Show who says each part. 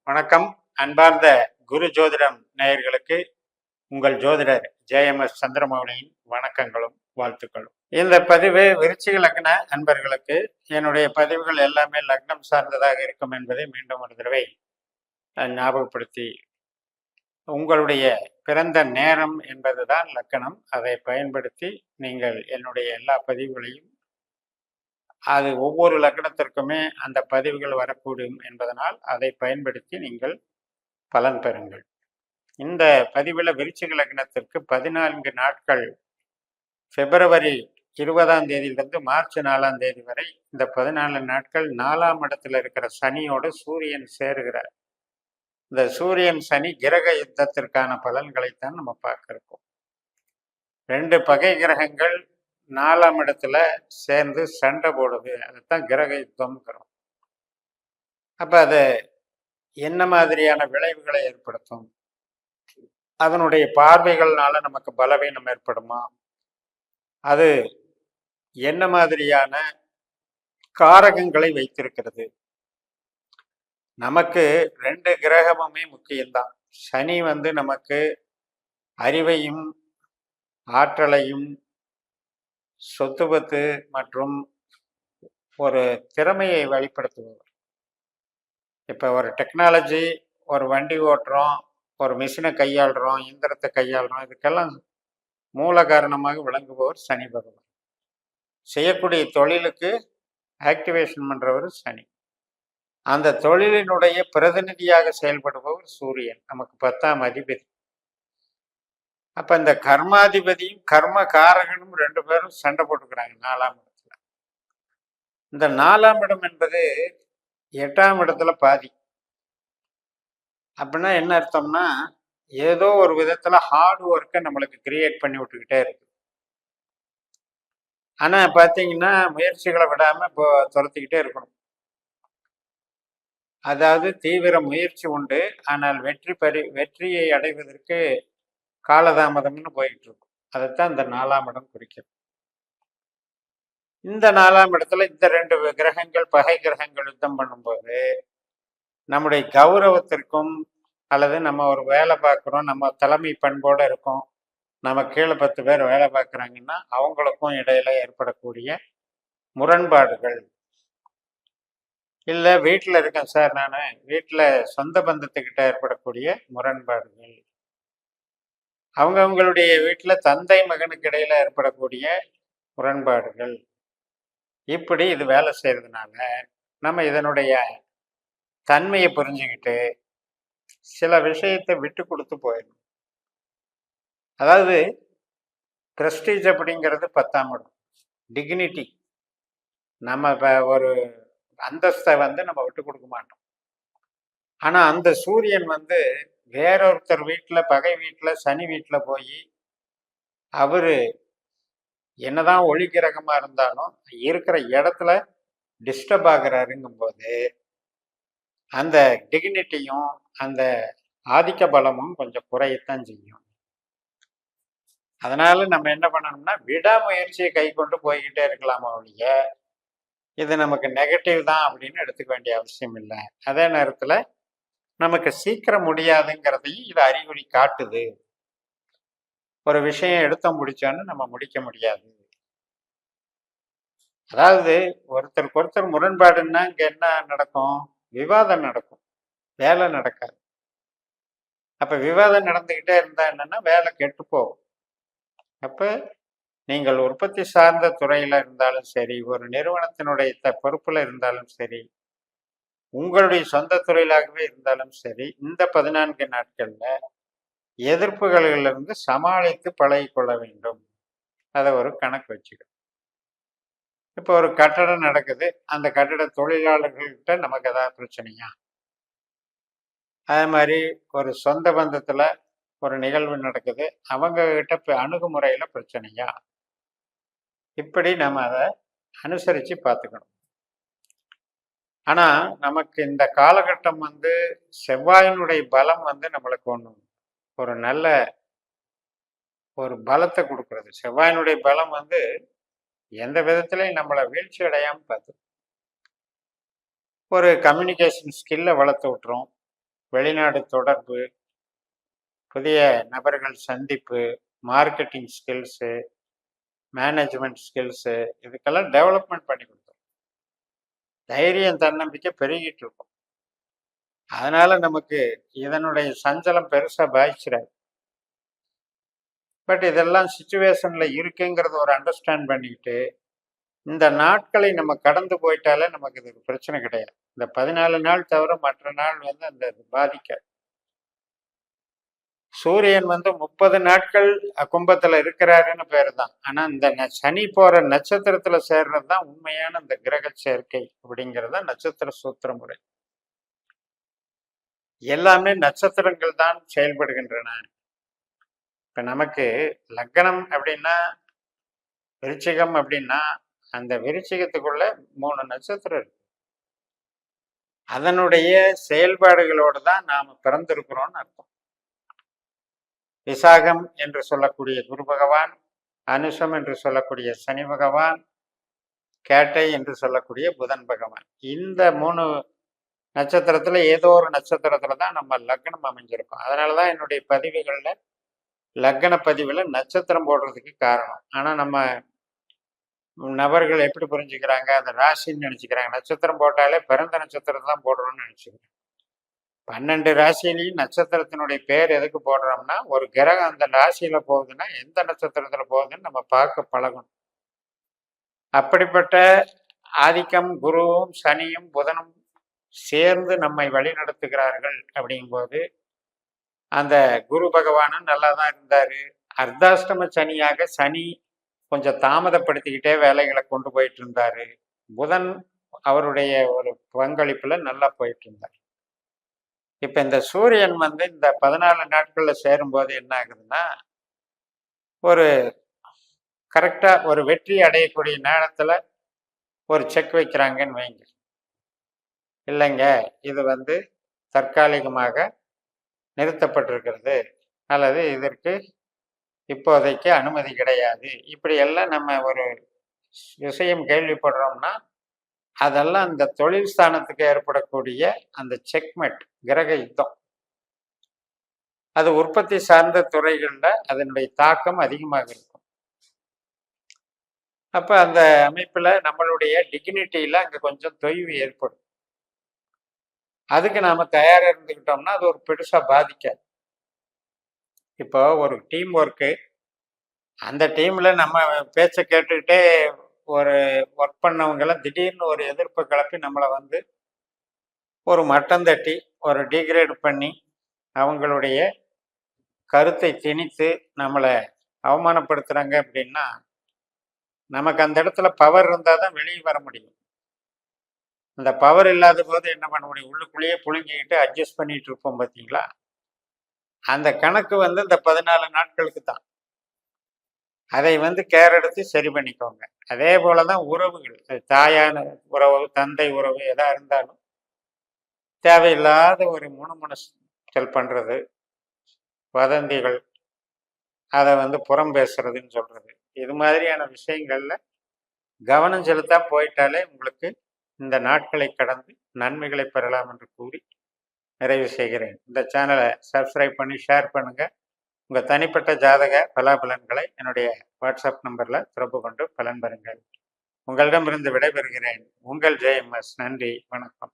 Speaker 1: வணக்கம். அன்பார்ந்த குரு ஜோதிடம் நேயர்களுக்கு உங்கள் ஜோதிடர் ஜேஎம்எஸ் சந்திரமௌலியின் வணக்கங்களும் வாழ்த்துக்களும். இந்த பதிவு விருச்சிக லக்ன அன்பர்களுக்கு. என்னுடைய பதிவுகள் எல்லாமே லக்னம் சார்ந்ததாக இருக்கும் என்பதை மீண்டும் ஒரு தடவை ஞாபகப்படுத்தி, உங்களுடைய பிறந்த நேரம் என்பதுதான் லக்கணம். அதை பயன்படுத்தி நீங்கள் என்னுடைய எல்லா பதிவுகளையும், அது ஒவ்வொரு லக்னத்திற்குமே அந்த பதிவுகள் வரக்கூடும் என்பதனால் அதை பயன்படுத்தி நீங்கள் பலன் பெறுங்கள். இந்த பதிவில் விருச்சிக லக்னத்திற்கு 14 நாட்கள், பிப்ரவரி 20ஆம் தேதியிலிருந்து மார்ச் 4ஆம் தேதி வரை, இந்த 14 நாட்கள் 4ஆம் இடத்துல இருக்கிற சனியோடு சூரியன் சேருகிறார். இந்த சூரியன் சனி கிரக யுத்தத்திற்கான பலன்களைத்தான் நம்ம பார்க்க இருக்கோம். 2 பகை கிரகங்கள் 4ஆம் இடத்துல சேர்ந்து சண்டை போடுது. அதுதான் கிரக யுத்தம்ங்கிறோம். அப்ப அது என்ன மாதிரியான விளைவுகளை ஏற்படுத்தும்? அதனுடைய பார்வைகள்னால நமக்கு பலவீனம் ஏற்படுமா? அது என்ன மாதிரியான காரகங்களை வைத்திருக்கிறது? நமக்கு 2 கிரகமுமே முக்கியம்தான். சனி நமக்கு அறிவையும் ஆற்றலையும் சொத்துபத்து மற்றும் ஒரு திறமையை வெளிப்படுத்துபவர். இப்போ ஒரு டெக்னாலஜி, ஒரு வண்டி ஓட்டுறோம், ஒரு மிஷினை கையாளுறோம், இயந்திரத்தை கையாளுறோம், இதுக்கெல்லாம் மூல காரணமாக விளங்குபவர் சனி பகவான். செய்யக்கூடிய தொழிலுக்கு ஆக்டிவேஷன் பண்ணுறவர் சனி. அந்த தொழிலினுடைய பிரதிநிதியாக செயல்படுபவர் சூரியன், நமக்கு 10ஆம் அதிபதி. அப்போ இந்த கர்மாதிபதியும் கர்ம காரகனும் 2 பேரும் சண்டை போட்டுக்கிறாங்க 4ஆம் இடத்துல. இந்த 4ஆம் இடம் என்பது 8ஆம் இடத்துல பாதி. அப்படின்னா என்ன அர்த்தம்னா, ஏதோ ஒரு விதத்துல ஹார்ட் ஒர்க்கை நம்மளுக்கு கிரியேட் பண்ணி விட்டுக்கிட்டே இருக்கு. ஆனா பார்த்தீங்கன்னா முயற்சிகளை விடாம இப்போ துரத்திக்கிட்டே இருக்கணும். அதாவது தீவிர முயற்சி உண்டு, ஆனால் வெற்றியை அடைவதற்கு காலதாமதம்னு போயிட்டு இருக்கும். அதைத்தான் இந்த 4ஆம் இடம் குறிக்கும். இந்த 4ஆம் இடத்துல இந்த 2 கிரகங்கள், பகை கிரகங்கள் யுத்தம் பண்ணும்போது நம்முடைய கௌரவத்திற்கும், அல்லது நம்ம ஒரு வேலை பார்க்குறோம், நம்ம தலைமை பண்போடு இருக்கோம், நம்ம கீழே 10 பேர் வேலை பார்க்குறாங்கன்னா அவங்களுக்கும் இடையில ஏற்படக்கூடிய முரண்பாடுகள். இல்லை வீட்டில் இருக்கேன் சார், நான் வீட்டில் சொந்த பந்தத்துக்கிட்ட ஏற்படக்கூடிய முரண்பாடுகள், அவங்களுடைய வீட்டில் தந்தை மகனுக்கு இடையில ஏற்படக்கூடிய முரண்பாடுகள். இப்படி இது வேலை செய்யறதுனால நம்ம இதனுடைய தன்மையை புரிஞ்சுக்கிட்டு சில விஷயத்தை விட்டு கொடுத்து போயிடணும். அதாவது பிரஸ்டீஜ் அப்படிங்கிறது 10ஆம் இடம், டிக்னிட்டி. நம்ம ஒரு அந்தஸ்தை நம்ம விட்டு கொடுக்க மாட்டோம். ஆனால் அந்த சூரியன் வேறொருத்தர் வீட்டில், பகை வீட்டில், சனி வீட்டில் போய் அவரு என்னதான் ஒளி கிரகமாக இருந்தாலும் இருக்கிற இடத்துல டிஸ்டர்ப் ஆகிறாருங்கும் போது அந்த டிக்னிட்டியும் அந்த ஆதிக்க பலமும் கொஞ்சம் குறையத்தான் செய்யும். அதனால நம்ம என்ன பண்ணணும்னா, விடாமுயற்சியை கை கொண்டு போய்கிட்டே இருக்கலாமா ஒழிய இது நமக்கு நெகட்டிவ் தான் அப்படின்னு எடுத்துக்க வேண்டிய அவசியம் இல்லை. அதே நேரத்தில் நமக்கு சீக்கிரம் முடியாதுங்கிறதையும் இது அறிகுறி காட்டுது. ஒரு விஷயம் எடுத்த முடிச்சோன்னு நம்ம முடிக்க முடியாது. அதாவது ஒருத்தருக்கு ஒருத்தர் முரண்பாடுன்னா இங்க என்ன நடக்கும்? விவாதம் நடக்கும், வேலை நடக்காது. அப்ப விவாதம் நடந்துகிட்டே இருந்தா என்னன்னா வேலை கெட்டு போகும். அப்ப நீங்கள் உற்பத்தி சார்ந்த துறையில இருந்தாலும் சரி, ஒரு நிறுவனத்தினுடைய பொறுப்புல இருந்தாலும் சரி, உங்களுடைய சொந்த தொழிலாகவே இருந்தாலும் சரி, இந்த 14 நாட்கள்ல எதிர்ப்புகளிலிருந்து சமாளித்து பழகிக்கொள்ள வேண்டும். அதை ஒரு கணக்கு வச்சுக்கணும். இப்போ ஒரு கட்டடம் நடக்குது, அந்த கட்டட தொழிலாளர்கள்கிட்ட நமக்கு ஏதாவது பிரச்சனையா? அதே மாதிரி ஒரு சொந்த பந்தத்துல ஒரு நிகழ்வு நடக்குது, அவங்க கிட்ட அணுகுமுறையில பிரச்சனையா? இப்படி நம்ம அதை அனுசரித்து பார்த்துக்கணும். ஆனால் நமக்கு இந்த காலகட்டம் செவ்வாயினுடைய பலம் நம்மளுக்கு ஒரு நல்ல ஒரு பலத்தை கொடுக்கறது. செவ்வாயினுடைய பலம் எந்த விதத்துலையும் நம்மளை வீழ்ச்சி அடையாமல் பார்த்து ஒரு கம்யூனிகேஷன் ஸ்கில்லை வளர்த்து விட்டுரும். வெளிநாடு தொடர்பு, புதிய நபர்கள் சந்திப்பு, மார்க்கெட்டிங் ஸ்கில்ஸு, மேனேஜ்மெண்ட் ஸ்கில்ஸு, இதுக்கெல்லாம் டெவலப்மெண்ட் பண்ணி கொடுத்தோம். தைரியம், தன்னம்பிக்கை பெருகிட்டு இருக்கும். அதனால நமக்கு இதனுடைய சஞ்சலம் பெருசா பாதிச்சிடாது. பட் இதெல்லாம் சுச்சுவேஷன்ல இருக்குங்கிறத ஒரு அண்டர்ஸ்டாண்ட் பண்ணிக்கிட்டு இந்த நாட்களை நம்ம கடந்து போயிட்டாலே நமக்கு இது பிரச்சனை கிடையாது. இந்த 14 நாள் தவிர மற்ற நாள் வந்து அந்த பாதிக்காது. சூரியன் வந்து 30 நாட்கள் கும்பத்துல இருக்கிறாருன்னு பேரு தான். ஆனா இந்த சனி போற நட்சத்திரத்துல சேர்றது தான் உண்மையான இந்த கிரக சேர்க்கை அப்படிங்கிறத நட்சத்திர சூத்திர முறை. எல்லாமே நட்சத்திரங்கள் தான் செயல்படுகின்றன. இப்ப நமக்கு லக்னம் அப்படின்னா, விருச்சிகம் அப்படின்னா, அந்த விருச்சிகத்துக்குள்ள 3 நட்சத்திரம் இருக்கு. அதனுடைய செயல்பாடுகளோடு தான் நாம பிறந்திருக்கிறோம்னு அர்த்தம். விசாகம் என்று சொல்லக்கூடிய குரு பகவான், அனுஷம் என்று சொல்லக்கூடிய சனி பகவான், கேட்டை என்று சொல்லக்கூடிய புதன் பகவான். இந்த 3 நட்சத்திரத்துல ஏதோ ஒரு நட்சத்திரத்துல தான் நம்ம லக்னம் அமைஞ்சிருக்கோம். அதனாலதான் என்னுடைய பதிவுகள்ல லக்ன பதிவுல நட்சத்திரம் போடுறதுக்கு காரணம். ஆனா நம்ம நபர்கள் எப்படி புரிஞ்சுக்கிறாங்க, அந்த ராசின்னு நினைச்சுக்கிறாங்க. நட்சத்திரம் போட்டாலே பிறந்த நட்சத்திரம் தான் போடுறோம்னு நினைச்சுக்கிறாங்க. 12 ராசியிலையும் நட்சத்திரத்தினுடைய பேர் எதுக்கு போடுறோம்னா, ஒரு கிரகம் அந்த ராசியில போகுதுன்னா எந்த நட்சத்திரத்துல போகுதுன்னு நம்ம பார்க்க பழகணும். அப்படிப்பட்ட ஆதிக்கம் குருவும் சனியும் புதனும் சேர்ந்து நம்மை வழி நடத்துகிறார்கள். அப்படிங்கும்போது அந்த குரு பகவானும் நல்லா தான் இருந்தாரு. அர்த்தாஷ்டம சனியாக சனி கொஞ்சம் தாமதப்படுத்திக்கிட்டே வேலைகளை கொண்டு போயிட்டு இருந்தாரு. புதன் அவருடைய ஒரு பங்களிப்புல நல்லா போயிட்டு இருந்தார். இப்ப இந்த சூரியன் வந்து இந்த 14 நாட்கள்ல சேரும்போது என்ன ஆகுதுன்னா, ஒரு கரெக்டா ஒரு வெற்றி அடையக்கூடிய நேரத்துல ஒரு செக் வைக்கிறாங்கன்னு வைங்க. இல்லைங்க, இது வந்து தற்காலிகமாக நிறுத்தப்பட்டிருக்கிறது, அல்லது இதற்கு இப்போதைக்கு அனுமதி கிடையாது. இப்படி எல்லாம் நம்ம ஒரு விஷயம் கேள்விப்படுறோம்னா, அதெல்லாம் அந்த தொழில் ஸ்தானத்துக்கு ஏற்படக்கூடிய அந்த செக்மெட், கிரக யுத்தம். அது உற்பத்தி சார்ந்த துறைகள்ல அதனுடைய தாக்கம் அதிகமாக இருக்கும். அப்ப அந்த அமைப்புல நம்மளுடைய டிக்னிட்டியில அங்க கொஞ்சம் தொய்வு ஏற்படும். அதுக்கு நாம தயாரா இருந்துக்கிட்டோம்னா அது ஒரு பெருசா பாதிக்காது. இப்போ ஒரு டீம் ஒர்க்கு, அந்த டீம்ல நம்ம பேச்ச கேட்டுக்கிட்டே ஒரு ஒர்க் பண்ணவங்கெல்லாம் திடீர்னு ஒரு எதிர்ப்பு கிளப்பி நம்மளை வந்து ஒரு மட்டம் தட்டி ஒரு டிகிரேட் பண்ணி அவங்களுடைய கருத்தை திணித்து நம்மளை அவமானப்படுத்துறாங்க அப்படின்னா, நமக்கு அந்த இடத்துல பவர் இருந்தால் தான் வெளியே வர முடியும். அந்த பவர் இல்லாத போது என்ன பண்ண முடியும்? உள்ளுக்குள்ளேயே புழுங்கிக்கிட்டு அட்ஜஸ்ட் பண்ணிட்டு இருப்போம் பார்த்தீங்களா? அந்த கணக்கு வந்து இந்த 14 நாட்களுக்கு தான். அதை வந்து கேர் எடுத்து சரி பண்ணிக்கோங்க. அதே போலதான் உறவுகள், தாயான உறவு, தந்தை உறவு எதா இருந்தாலும் தேவையில்லாத ஒரு முணுமுணுத்தல் பண்றது, வதந்திகள், அதை வந்து புறம் பேசுறதுன்னு சொல்றது, இது மாதிரியான விஷயங்கள்ல கவனம் செலுத்தா போயிட்டாலே உங்களுக்கு இந்த நாட்களை கடந்து நன்மைகளை பெறலாம் என்று கூறி நிறைவு செய்கிறேன். இந்த சேனலை சப்ஸ்கிரைப் பண்ணி ஷேர் பண்ணுங்க. உங்கள் தனிப்பட்ட ஜாதக பலாபலன்களை என்னுடைய வாட்ஸ்அப் நம்பரில் தொடர்பு கொண்டு பலன் பெறுங்கள். உங்களிடமிருந்து விடைபெறுகிறேன். உங்கள் JMS. நன்றி, வணக்கம்.